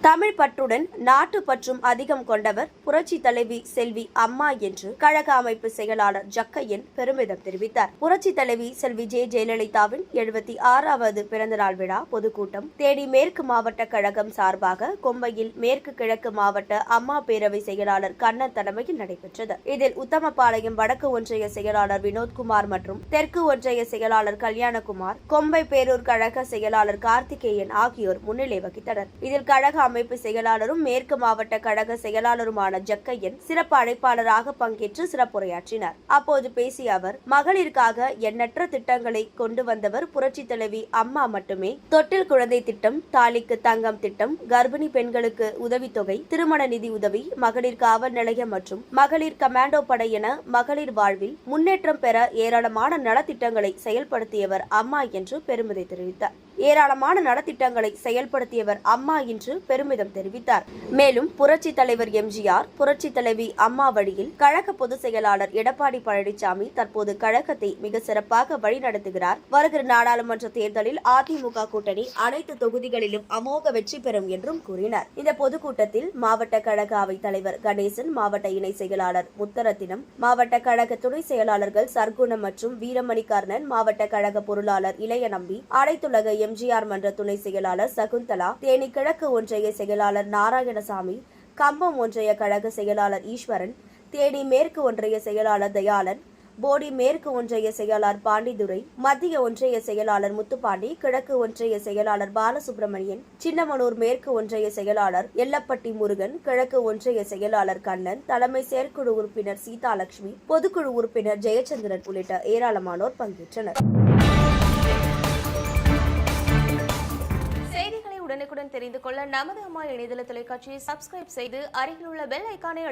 தமிழ் பற்றுடன் நாட்டு பற்றும் அதிகம் கொண்டவர் புரட்சி தலைவி செல்வி அம்மா என்று கழக அமைப்பு செயலாளர் ஜக்கையன் பெருமிதம் தெரிவித்தார். புரட்சி தலைவி செல்வி ஜெயலலிதாவின் 76வது பிறந்தநாள் விழா பொதுக்கூட்டம் தேனி மேற்கு மாவட்ட கழகம் சார்பாக கொம்பையில் மேற்கு கிழக்கு மாவட்ட அம்மா பேரவை செயலாளர் கண்ணன் தலைமையில் நடைபெற்றது. இதில் உத்தமபாளையம் வடக்கு ஒன்றிய செயலாளர் வினோத்குமார் மற்றும் தெற்கு ஒன்றிய செயலாளர் கல்யாணகுமார், கொம்பை பேரூர் கழக செயலாளர் கார்த்திகேயன் ஆகியோர் முன்னிலை வகித்தனர். இதில் கழக அமைப்பு செயலாளரும் மேற்கு மாவட்ட கழக செயலாளருமான ஜக்கையன் சிறப்பு அழைப்பாளராக பங்கேற்று சிறப்புரையாற்றினார். அப்போது பேசிய அவர், மகளிருக்காக எண்ணற்ற திட்டங்களை கொண்டு வந்தவர் புரட்சி தலைவி அம்மா மட்டுமே. தொட்டில் குழந்தை திட்டம், தாலிக்கு தங்கம் திட்டம், கர்ப்பிணி பெண்களுக்கு உதவித்தொகை, திருமண நிதி உதவி, மகளிர் காவல் நிலையம் மற்றும் மகளிர் கமாண்டோ படை என மகளிர் வாழ்வில் முன்னேற்றம் பெற ஏராளமான நலத்திட்டங்களை செயல்படுத்தியவர் அம்மா என்று பெருமிதம் தெரிவித்தார். பெருமிதம் தெரிவித்தார். மேலும் புரட்சி தலைவர் எம்ஜிஆர், புரட்சி தலைவி அம்மா வழியில் கழக பொதுச் செயலாளர் எடப்பாடி பழனிசாமி தற்போது கழகத்தை மிக சிறப்பாக வழிநடத்துகிறார். வருகிற நாடாளுமன்ற தேர்தலில் அதிமுக கூட்டணி அனைத்து தொகுதிகளிலும் அமோக வெற்றி பெறும் என்றும் கூறினார். இந்த பொதுக்கூட்டத்தில் மாவட்ட கழக அவைத் தலைவர் கணேசன், மாவட்ட இணை செயலாளர் முத்தரத்தினம், மாவட்ட கழக துணை செயலாளர்கள் சர்க்குணம் மற்றும் வீரமணி கர்ணன், மாவட்ட கழக பொருளாளர் இளையநம்பி, அனைத்துலக எம்ஜிஆர் மன்ற துணை செயலாளர் சகுந்தலா, தேனி கிழக்கு ஒன்றிய செயலாளர் நாராயணசாமி, கம்பம் ஒன்றிய கழக செயலாளர் ஈஸ்வரன், தேனி மேற்கு ஒன்றிய செயலாளர் தயாளன், போடி மேற்கு ஒன்றிய செயலாளர் பாண்டிதுரை, மத்திய ஒன்றிய செயலாளர் முத்துப்பாண்டி, கிழக்கு ஒன்றிய செயலாளர் பாலசுப்ரமணியன், சின்னமனூர் மேற்கு ஒன்றிய செயலாளர் எல்லப்பட்டி முருகன், கிழக்கு ஒன்றிய செயலாளர் கண்ணன், தலைமை செயற்குழு உறுப்பினர் சீதாலட்சுமி, பொதுக்குழு உறுப்பினர் ஜெயச்சந்திரன் உள்ளிட்ட ஏராளமானோர் பங்கேற்றனர். உடனுக்குடன் தெரிந்து கொள்ள நமது அம்மா இணையதள தொலைக்காட்சியை சப்ஸ்கிரைப் செய்து அருகில் உள்ள பெல் ஐகானை